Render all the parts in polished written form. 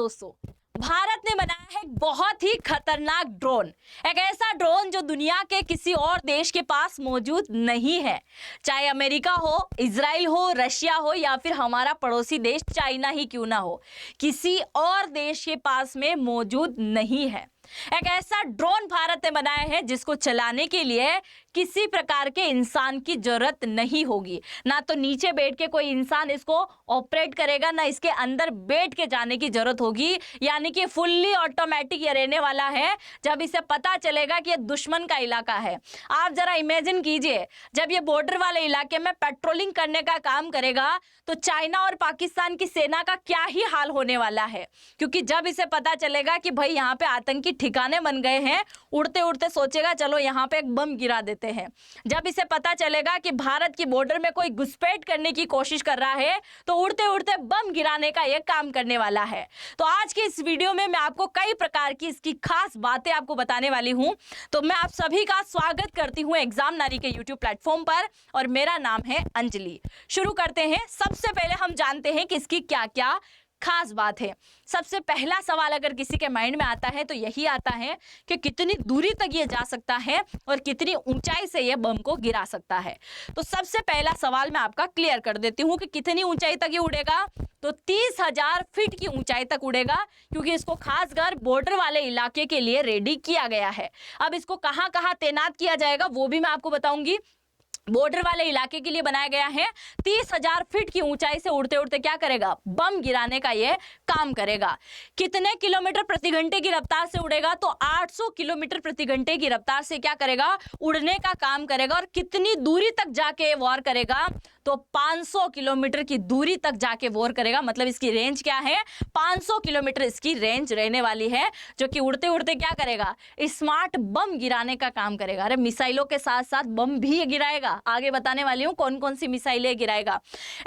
दोस्तों, भारत ने बनाया है एक बहुत ही खतरनाक ड्रोन। एक ऐसा ड्रोन जो दुनिया के किसी और देश के पास मौजूद नहीं है। चाहे अमेरिका हो, इजराइल हो, रशिया हो या फिर हमारा पड़ोसी देश चाइना ही क्यों ना हो, किसी और देश के पास में मौजूद नहीं है। एक ऐसा ड्रोन भारत ने बनाया है जिसको चलाने के लिए किसी प्रकार के इंसान की जरूरत नहीं होगी। ना तो नीचे बैठ के कोई इंसान इसको ऑपरेट करेगा, ना इसके अंदर बैठ के जाने की जरूरत होगी। यानी कि फुल्ली ऑटोमेटिक ये रहने वाला है। जब इसे पता चलेगा कि ये दुश्मन का इलाका है, आप जरा इमेजिन कीजिए, जब ये बॉर्डर वाले इलाके में पेट्रोलिंग करने का काम करेगा तो चाइना और पाकिस्तान की सेना का क्या ही हाल होने वाला है। क्योंकि जब इसे पता चलेगा कि भाई यहाँ पे आतंकी ठिकाने बन गए हैं, उड़ते उड़ते सोचेगा चलो यहाँ पे एक बम गिरा देते हैं। जब इसे पता चलेगा कि भारत की बॉर्डर में कोई घुसपैठ करने की कोशिश कर रहा है तो उड़ते उड़ते बम गिराने का यह काम करने वाला है। तो आज के इस वीडियो में मैं आपको कई प्रकार की इसकी खास बातें आपको बताने वाली हूं। तो मैं आप सभी का स्वागत करती हूं एग्जाम नारी के यूट्यूब प्लेटफॉर्म पर, और मेरा नाम है अंजलि। शुरू करते हैं। सबसे पहले हम जानते हैं कि इसकी क्या क्या खास बात है। सबसे पहला सवाल अगर किसी के माइंड में आता है तो यही आता है कि कितनी दूरी तक ये जा सकता है और कितनी ऊंचाई से ये बम को गिरा सकता है। तो सबसे पहला सवाल मैं आपका क्लियर कर देती हूँ कि कितनी ऊंचाई तक ये उड़ेगा। तो 30,000 फीट की ऊंचाई तक उड़ेगा, क्योंकि इसको खासकर बॉर्डर वाले इलाके के लिए रेडी किया गया है। अब इसको कहाँ कहाँ तैनात किया जाएगा वो भी मैं आपको बताऊंगी। बॉर्डर वाले इलाके के लिए बनाया गया है। 30,000 फीट की ऊंचाई से उड़ते उड़ते क्या करेगा, बम गिराने का ये काम करेगा। कितने किलोमीटर प्रति घंटे की रफ्तार से उड़ेगा, तो 800 किलोमीटर प्रति घंटे की रफ्तार से क्या करेगा, उड़ने का काम करेगा। और कितनी दूरी तक जाके वॉर करेगा, तो 500 किलोमीटर की दूरी तक जाके वॉर करेगा। मतलब इसकी रेंज क्या है, 500 किलोमीटर इसकी रेंज रहने वाली है, जो कि उड़ते उड़ते क्या करेगा, स्मार्ट बम गिराने का काम करेगा। अरे मिसाइलों के साथ साथ बम भी ये गिराएगा। आगे बताने वाली हूं कौन कौन सी मिसाइलें गिराएगा।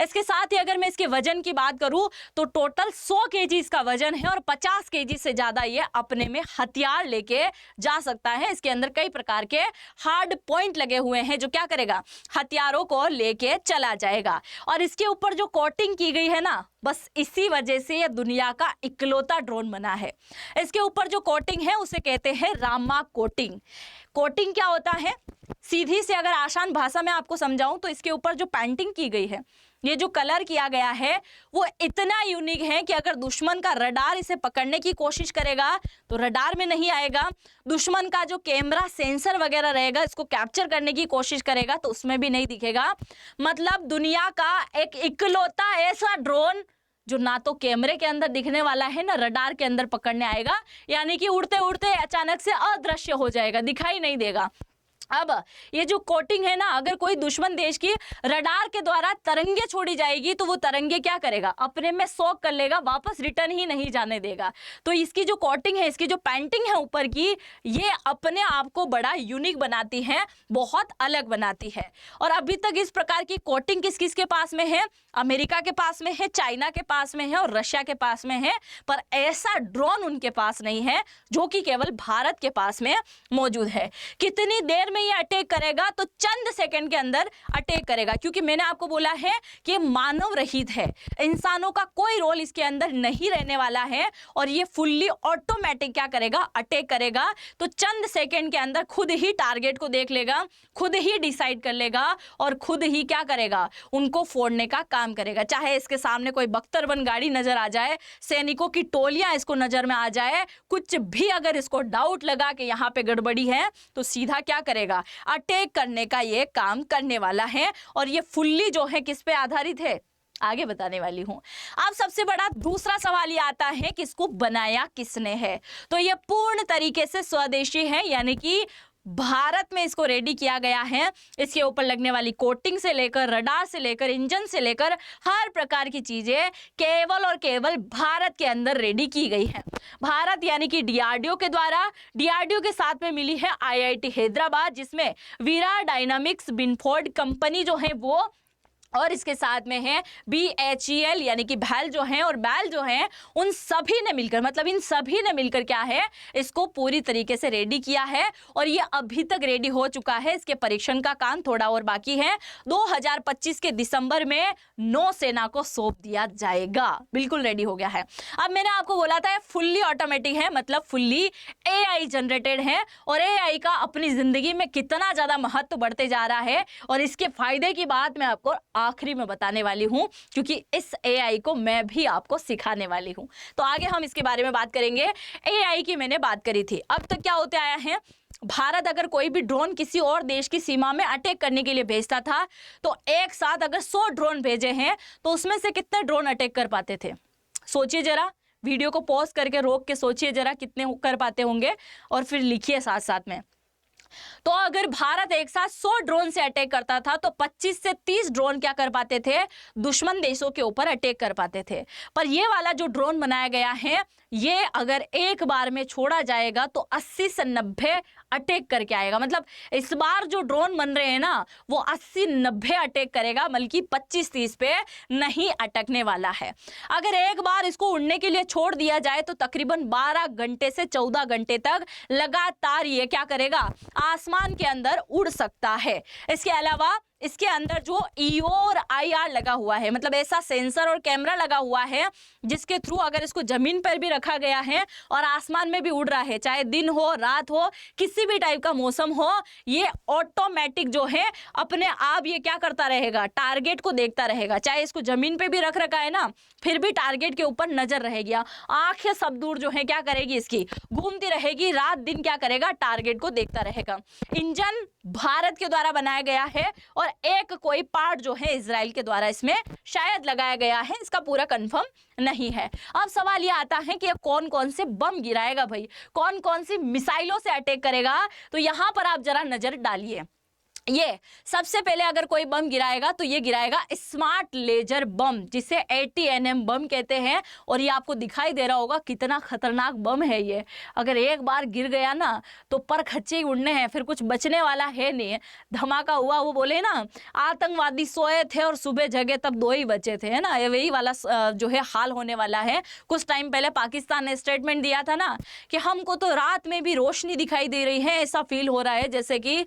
इसके साथ ही अगर मैं इसके वजन की बात करूं तो टोटल 100 केजी इसका वजन है, और 50 केजी से ज्यादा ये अपने में हथियार लेके जा सकता है। इसके अंदर कई प्रकार के हार्ड पॉइंट लगे हुए हैं जो क्या करेगा, हथियारों को लेके चला जाएगा। और इसके ऊपर जो कोटिंग की गई है ना, बस इसी वजह से यह दुनिया का इकलौता ड्रोन बना है। इसके ऊपर जो कोटिंग है उसे कहते हैं रामा कोटिंग। कोटिंग क्या होता है, सीधी से अगर आसान भाषा में आपको समझाऊं तो इसके ऊपर जो पेंटिंग की गई है, ये जो कलर किया गया है वो इतना यूनिक है कि अगर दुश्मन का रडार इसे पकड़ने की कोशिश करेगा तो रडार में नहीं आएगा। दुश्मन का जो कैमरा सेंसर वगैरह रहेगा इसको कैप्चर करने की कोशिश करेगा तो उसमें भी नहीं दिखेगा। मतलब दुनिया का एक इकलौता ऐसा ड्रोन जो ना तो कैमरे के अंदर दिखने वाला है ना रडार के अंदर पकड़ने आएगा। यानी कि उड़ते उड़ते अचानक से अदृश्य हो जाएगा, दिखाई नहीं देगा। अब ये जो कोटिंग है ना, अगर कोई दुश्मन देश की रडार के द्वारा तरंगे छोड़ी जाएगी तो वो तरंगे क्या करेगा, अपने में सोख कर लेगा, वापस रिटर्न ही नहीं जाने देगा। तो इसकी जो कोटिंग है, इसकी जो पेंटिंग है ऊपर की, ये अपने आप को बड़ा यूनिक बनाती है, बहुत अलग बनाती है। और अभी तक इस प्रकार की कोटिंग किस किस के पास में है, अमेरिका के पास में है, चाइना के पास में है और रशिया के पास में है। पर ऐसा ड्रोन उनके पास नहीं है जो कि केवल भारत के पास में मौजूद है। कितनी देर में ये अटैक करेगा, तो चंद सेकंड के अंदर अटैक करेगा। क्योंकि मैंने आपको बोला है कि मानव रहित है, इंसानों का कोई रोल इसके अंदर नहीं रहने वाला है, और ये फुल्ली ऑटोमेटिक क्या करेगा, अटैक करेगा। तो चंद सेकंड के अंदर खुद ही टारगेट को देख लेगा, खुद ही डिसाइड कर लेगा और खुद ही क्या करेगा, उनको फोड़ने का काम करेगा। चाहे इसके सामने कोई बख्तरबंद गाड़ी नजर आ जाए, सैनिकों की टोलियां इसको नजर में आ जाए, कुछ भी अगर इसको डाउट लगा कि यहाँ पे गड़बड़ी है तो सीधा क्या करेगा, अटैक करने का ये काम करने वाला है। और ये फुल्ली जो है किस पे आधारित है, आगे बताने वाली हूं। अब सबसे बड़ा दूसरा सवाल ये आता है कि इसको बनाया किसने है। तो ये पूर्ण तरीके से स्वदेशी है, यानी कि भारत में इसको रेडी किया गया है। इसके ऊपर लगने वाली कोटिंग से लेकर रडार से लेकर इंजन से लेकर हर प्रकार की चीजें केवल और केवल भारत के अंदर रेडी की गई है। भारत यानी कि डीआरडीओ के द्वारा, डीआरडीओ के साथ में मिली है आईआईटी हैदराबाद, जिसमें वीरा डायनामिक्स बिनफोर्ड कंपनी जो है वो और इसके साथ में है BHEL यानी कि भैल जो है और बैल जो है, उन सभी ने मिलकर, मतलब इन सभी ने मिलकर क्या है, इसको पूरी तरीके से रेडी किया है और ये अभी तक रेडी हो चुका है। इसके परीक्षण का काम थोड़ा और बाकी है। 2025 के दिसंबर में नौसेना को सौंप दिया जाएगा। बिल्कुल रेडी हो गया है। अब मैंने आपको बोला था फुल्ली ऑटोमेटिक है, मतलब फुल्ली AI जनरेटेड है और AI का अपनी जिंदगी में कितना ज्यादा महत्व बढ़ते जा रहा है और इसके फायदे की बात मैं आपको आखिरी में बताने वाली हूं, क्योंकि इस AI को मैं भी आपको सिखाने वाली हूं। तो आगे हम इसके बारे में बात करेंगे। AI की मैंने बात करी थी। अब तक क्या होते आया है, भारत अगर कोई भी ड्रोन किसी और देश की सीमा में अटैक करने के लिए भेजता था तो एक साथ अगर 100 ड्रोन भेजे हैं तो उसमें से कितने ड्रोन अटैक कर पाते थे? सोचिए जरा, वीडियो को पॉज करके रोक के सोचिए जरा कितने कर पाते होंगे और फिर लिखिए साथ साथ में। तो अगर भारत एक साथ 100 ड्रोन से अटैक करता था तो 25 से 30 ड्रोन क्या कर पाते थे, दुश्मन देशों के ऊपर अटैक कर पाते थे। पर ये वाला जो ड्रोन बनाया गया है, ये अगर एक बार में छोड़ा जाएगा तो 80 से 90 अटैक करके आएगा। मतलब इस बार जो ड्रोन बन रहे हैं ना, वो 80-90 अटैक करेगा, बल्कि 25-30 पे नहीं अटकने वाला है। अगर एक बार इसको उड़ने के लिए छोड़ दिया जाए तो तकरीबन 12 घंटे से 14 घंटे तक लगातार ये क्या करेगा, आसमान के अंदर उड़ सकता है। इसके अलावा इसके अंदर जो EO और IR लगा हुआ है, मतलब ऐसा सेंसर और कैमरा लगा हुआ है जिसके थ्रू अगर इसको जमीन पर भी रखा गया है और आसमान में भी उड़ रहा है, चाहे दिन हो रात हो किसी भी टाइप का मौसम हो, ये ऑटोमेटिक जो है अपने आप ये क्या करता रहेगा, टारगेट को देखता रहेगा। चाहे इसको जमीन पे भी रख रखा है ना, फिर भी टारगेट के ऊपर नजर रहेगी। आंखें सब दूर जो है क्या करेगी, इसकी घूमती रहेगी, रात दिन क्या करेगा, टारगेट को देखता रहेगा। इंजन भारत के द्वारा बनाया गया है और एक कोई पार्ट जो है इजराइल के द्वारा इसमें शायद लगाया गया है, इसका पूरा कंफर्म नहीं है। अब सवाल ये आता है कि ये कौन कौन से बम गिराएगा भाई, कौन कौन सी मिसाइलों से अटैक करेगा। तो यहां पर आप जरा नजर डालिए। ये सबसे पहले अगर कोई बम गिराएगा तो ये गिराएगा स्मार्ट लेजर बम, जिसे ATNM बम कहते हैं। और ये आपको दिखाई दे रहा होगा कितना खतरनाक बम है ये। अगर एक बार गिर गया ना तो पर खच्चे उड़ने हैं, फिर कुछ बचने वाला है नहीं। धमाका हुआ, वो बोले ना आतंकवादी सोए थे और सुबह जगे तब 2 ही बचे थे, है ना, ये वही वाला जो है हाल होने वाला है। कुछ टाइम पहले पाकिस्तान ने स्टेटमेंट दिया था ना कि हमको तो रात में भी रोशनी दिखाई दे रही है, ऐसा फील हो रहा है जैसे कि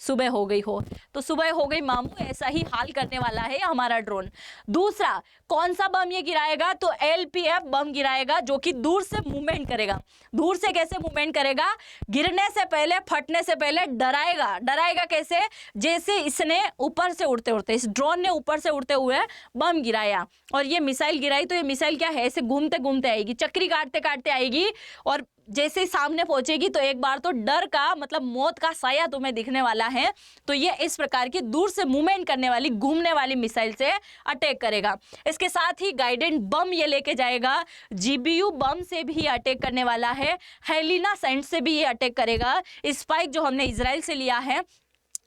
सुबह हो गई हो। तो सुबह हो गई मामू, ऐसा ही हाल करने वाला है हमारा ड्रोन। दूसरा कौन सा बम ये गिराएगा, तो LPF बम गिराएगा, जो कि दूर से मूवमेंट करेगा। दूर से कैसे मूवमेंट करेगा, गिरने से पहले, फटने से पहले डराएगा। डराएगा कैसे, जैसे इसने ऊपर से उड़ते उड़ते, इस ड्रोन ने ऊपर से उड़ते हुए बम गिराया और ये मिसाइल गिराई, तो ये मिसाइल क्या है, ऐसे घूमते घूमते आएगी, चक्री काटते काटते आएगी और जैसे ही सामने पहुंचेगी तो एक बार तो डर का, मतलब मौत का साया तुम्हें दिखने वाला है। तो ये इस प्रकार की दूर से मूवमेंट करने वाली, घूमने वाली मिसाइल से अटैक करेगा। इसके साथ ही गाइडेड बम ये लेके जाएगा, GBU बम से भी अटैक करने वाला है, हेलिना सेंट से भी ये अटैक करेगा, स्पाइक जो हमने इजराइल से लिया है,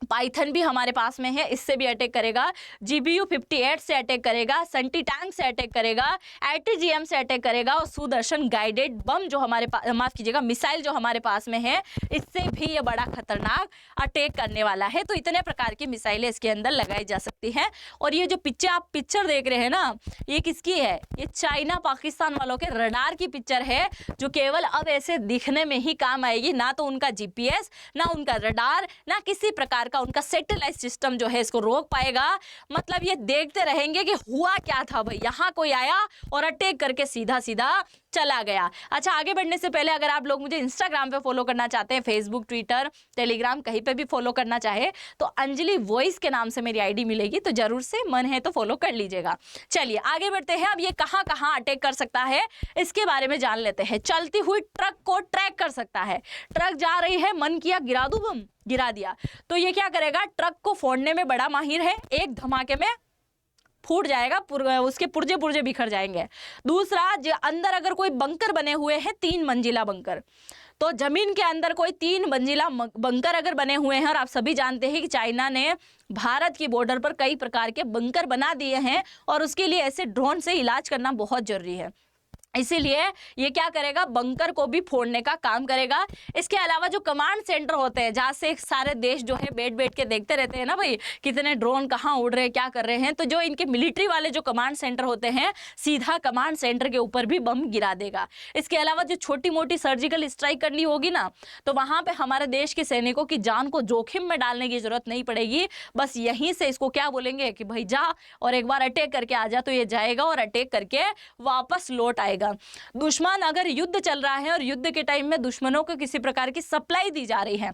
पाइथन भी हमारे पास में है, इससे भी अटैक करेगा, GBU 58 से अटैक करेगा, संटी टैंक से अटैक करेगा, ATGM से अटैक करेगा और सुदर्शन गाइडेड बम जो हमारे पास, माफ कीजिएगा, मिसाइल जो हमारे पास में है, इससे भी ये बड़ा खतरनाक अटैक करने वाला है। तो इतने प्रकार की मिसाइलें इसके अंदर लगाई जा सकती हैं। और ये जो आप पिक्चर देख रहे हैं ना, ये किसकी है, ये चाइना पाकिस्तान वालों के रडार की पिक्चर है, जो केवल अब ऐसे दिखने में ही काम आएगी। ना तो उनका GPS, ना उनका रडार, ना किसी प्रकार का उनका सैटेलाइट सिस्टम जो है इसको रोक पाएगा। मतलब ये देखते रहेंगे कि हुआ क्या था भाई, यहाँ कोई आया और अटैक करके सीधा सीधा चला गया। अच्छा, आगे बढ़ने से पहले अगर आप लोग मुझे इंस्टाग्राम पे फॉलो करना चाहते हैं, फेसबुक, ट्विटर, टेलीग्राम, कहीं पे भी फॉलो करना चाहे तो अंजलि वॉइस के नाम से मेरी ID मिलेगी, तो जरूर से मन है तो फॉलो कर लीजिएगा। चलिए आगे बढ़ते हैं। अब ये कहाँ कहाँ अटैक कर सकता है इसके बारे में जान लेते हैं। चलती हुई ट्रक को ट्रैक कर सकता है। ट्रक जा रही है, मन किया गिरा दूं बम, गिरा दिया, तो ये क्या करेगा, ट्रक को फोड़ने में बड़ा माहिर है, एक धमाके में फूट जाएगा, उसके पुर्जे पुर्जे बिखर जाएंगे। दूसरा, जो अंदर अगर कोई बंकर बने हुए हैं, 3 मंजिला बंकर, तो जमीन के अंदर कोई 3 मंजिला बंकर अगर बने हुए हैं, और आप सभी जानते हैं कि चाइना ने भारत की बॉर्डर पर कई प्रकार के बंकर बना दिए हैं और उसके लिए ऐसे ड्रोन से इलाज करना बहुत जरूरी है। इसीलिए ये क्या करेगा, बंकर को भी फोड़ने का काम करेगा। इसके अलावा जो कमांड सेंटर होते हैं, जहाँ से सारे देश जो है बैठ बैठ के देखते रहते हैं ना भाई कितने ड्रोन कहाँ उड़ रहे हैं, क्या कर रहे हैं, तो जो इनके मिलिट्री वाले जो कमांड सेंटर होते हैं सीधा कमांड सेंटर के ऊपर भी बम गिरा देगा। इसके अलावा जो छोटी मोटी सर्जिकल स्ट्राइक करनी होगी ना, तो वहाँ पे हमारे देश के सैनिकों की जान को जोखिम में डालने की जरूरत नहीं पड़ेगी। बस यहीं से इसको क्या बोलेंगे कि भाई जा और एक बार अटैक करके आ जा, तो ये जाएगा और अटैक करके वापस लौट आएगा। दुश्मन अगर युद्ध चल रहा है और युद्ध के टाइम में दुश्मनों को किसी प्रकार की सप्लाई दी जा रही है,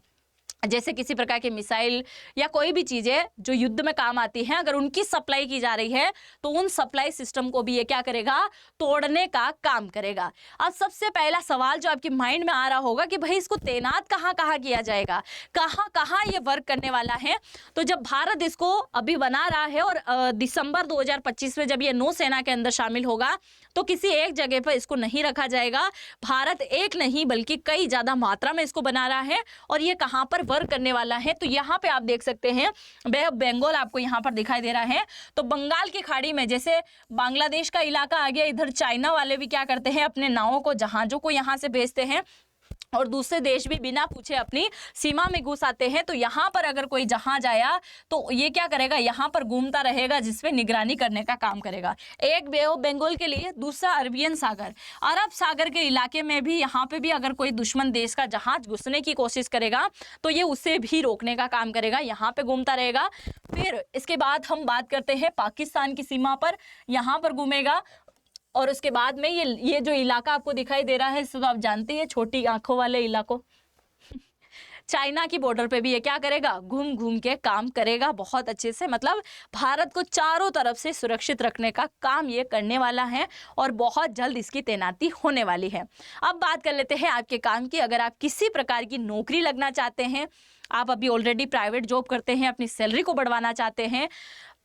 जैसे किसी प्रकार के मिसाइल या कोई भी चीजें जो युद्ध में काम आती हैं, अगर उनकी सप्लाई की जा रही है तो उन सप्लाई सिस्टम को भी ये क्या करेगा, तोड़ने का काम करेगा। अब सबसे पहला सवाल जो आपके माइंड में आ रहा होगा कि भाई इसको तैनात कहाँ कहाँ किया जाएगा, कहाँ कहाँ ये वर्क करने वाला है। तो जब भारत इसको अभी बना रहा है और दिसंबर 2025 में जब ये नौसेना के अंदर शामिल होगा तो किसी एक जगह पर इसको नहीं रखा जाएगा। भारत एक नहीं बल्कि कई ज्यादा मात्रा में इसको बना रहा है और ये कहाँ पर वर्क करने वाला है, तो यहाँ पे आप देख सकते हैं बे ऑफ बंगाल आपको यहाँ पर दिखाई दे रहा है। तो बंगाल की खाड़ी में जैसे बांग्लादेश का इलाका आ गया, इधर चाइना वाले भी क्या करते हैं अपने नावों को जहाजों को यहाँ से भेजते हैं और दूसरे देश भी बिना पूछे अपनी सीमा में घुस आते हैं। तो यहाँ पर अगर कोई जहाज आया तो ये क्या करेगा, यहाँ पर घूमता रहेगा जिसमें निगरानी करने का काम करेगा। एक बे ऑफ बंगाल के लिए, दूसरा अरबियन सागर, अरब सागर के इलाके में भी यहाँ पे भी अगर कोई दुश्मन देश का जहाज घुसने की कोशिश करेगा तो ये उसे भी रोकने का काम करेगा, यहाँ पे घूमता रहेगा। फिर इसके बाद हम बात करते हैं पाकिस्तान की सीमा पर, यहाँ पर घूमेगा और उसके बाद में ये जो इलाका आपको दिखाई दे रहा है इसको आप जानते हैं, छोटी आंखों वाले इलाकों चाइना की बॉर्डर पे भी ये क्या करेगा, घूम घूम के काम करेगा बहुत अच्छे से। मतलब भारत को चारों तरफ से सुरक्षित रखने का काम ये करने वाला है और बहुत जल्द इसकी तैनाती होने वाली है। अब बात कर लेते हैं आपके काम की। अगर आप किसी प्रकार की नौकरी लगना चाहते हैं, आप अभी ऑलरेडी प्राइवेट जॉब करते हैं, अपनी सैलरी को बढ़वाना चाहते हैं,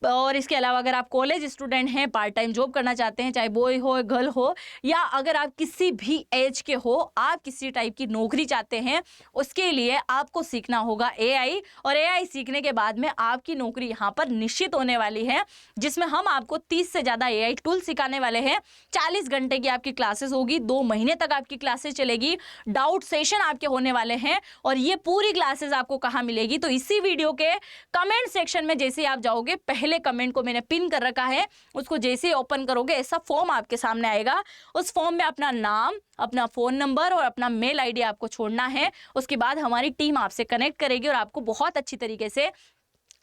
और इसके अलावा अगर आप कॉलेज स्टूडेंट हैं, पार्ट टाइम जॉब करना चाहते हैं, चाहे बॉय हो गर्ल हो, या अगर आप किसी भी एज के हो, आप किसी टाइप की नौकरी चाहते हैं, उसके लिए आपको सीखना होगा एआई। और एआई सीखने के बाद में आपकी नौकरी यहाँ पर निश्चित होने वाली है, जिसमें हम आपको 30 से ज़्यादा एआई टूल सिखाने वाले हैं। 40 घंटे की आपकी क्लासेस होगी, 2 महीने तक आपकी क्लासेस चलेगी, डाउट सेशन आपके होने वाले हैं। और ये पूरी क्लासेस आपको कहाँ मिलेगी, तो इसी वीडियो के कमेंट सेक्शन में जैसे आप जाओगे, पहले कमेंट को मैंने पिन कर रखा है, उसको जैसे ही ओपन करोगे ऐसा फॉर्म आपके सामने आएगा। उस फॉर्म में अपना नाम, अपना फोन नंबर और अपना मेल आईडी आपको छोड़ना है। उसके बाद हमारी टीम आपसे कनेक्ट करेगी और आपको बहुत अच्छी तरीके से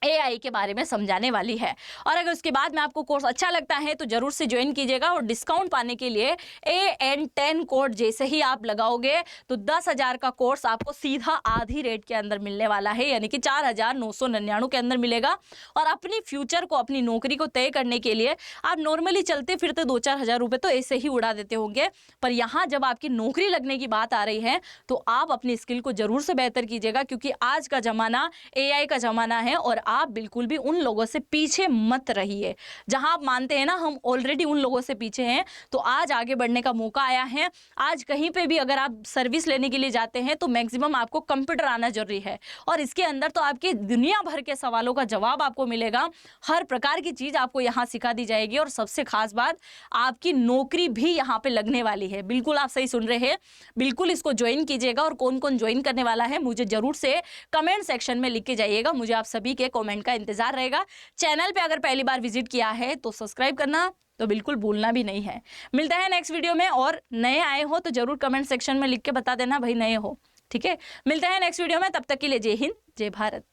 एआई के बारे में समझाने वाली है। और अगर उसके बाद में आपको कोर्स अच्छा लगता है तो जरूर से ज्वाइन कीजिएगा। और डिस्काउंट पाने के लिए AN10 कोड जैसे ही आप लगाओगे तो 10,000 का कोर्स आपको सीधा आधी रेट के अंदर मिलने वाला है, यानी कि 4,999 के अंदर मिलेगा। और अपनी फ्यूचर को, अपनी नौकरी को तय करने के लिए आप नॉर्मली चलते फिरते 2-4 हज़ार रुपये तो ऐसे ही उड़ा देते होंगे, पर यहाँ जब आपकी नौकरी लगने की बात आ रही है तो आप अपनी स्किल को जरूर से बेहतर कीजिएगा, क्योंकि आज का ज़माना एआई का ज़माना है। और आप बिल्कुल भी उन लोगों से पीछे मत रहिए। जहां आप मानते हैं ना हम ऑलरेडी उन लोगों से पीछे हैं, तो आज आगे बढ़ने का मौका आया है। आज कहीं पे भी अगर आप सर्विस लेने के लिए जाते हैं तो मैक्सिमम आपको कंप्यूटर आना जरूरी है, और इसके अंदर तो आपके दुनिया भर के सवालों का जवाब आपको मिलेगा। हर प्रकार की चीज आपको यहाँ सिखा दी जाएगी। और सबसे खास बात, आपकी नौकरी भी यहाँ पे लगने वाली है। बिल्कुल आप सही सुन रहे हैं, बिल्कुल इसको ज्वाइन कीजिएगा। और कौन कौन ज्वाइन करने वाला है मुझे जरूर से कमेंट सेक्शन में लिख के जाइएगा, मुझे आप सभी के कमेंट का इंतजार रहेगा। चैनल पे अगर पहली बार विजिट किया है तो सब्सक्राइब करना तो बिल्कुल भूलना भी नहीं है। मिलते हैं नेक्स्ट वीडियो में, और नए आए हो तो जरूर कमेंट सेक्शन में लिख के बता देना भाई नए हो, ठीक है। मिलते हैं नेक्स्ट वीडियो में, तब तक के लिए जय हिंद, जय भारत।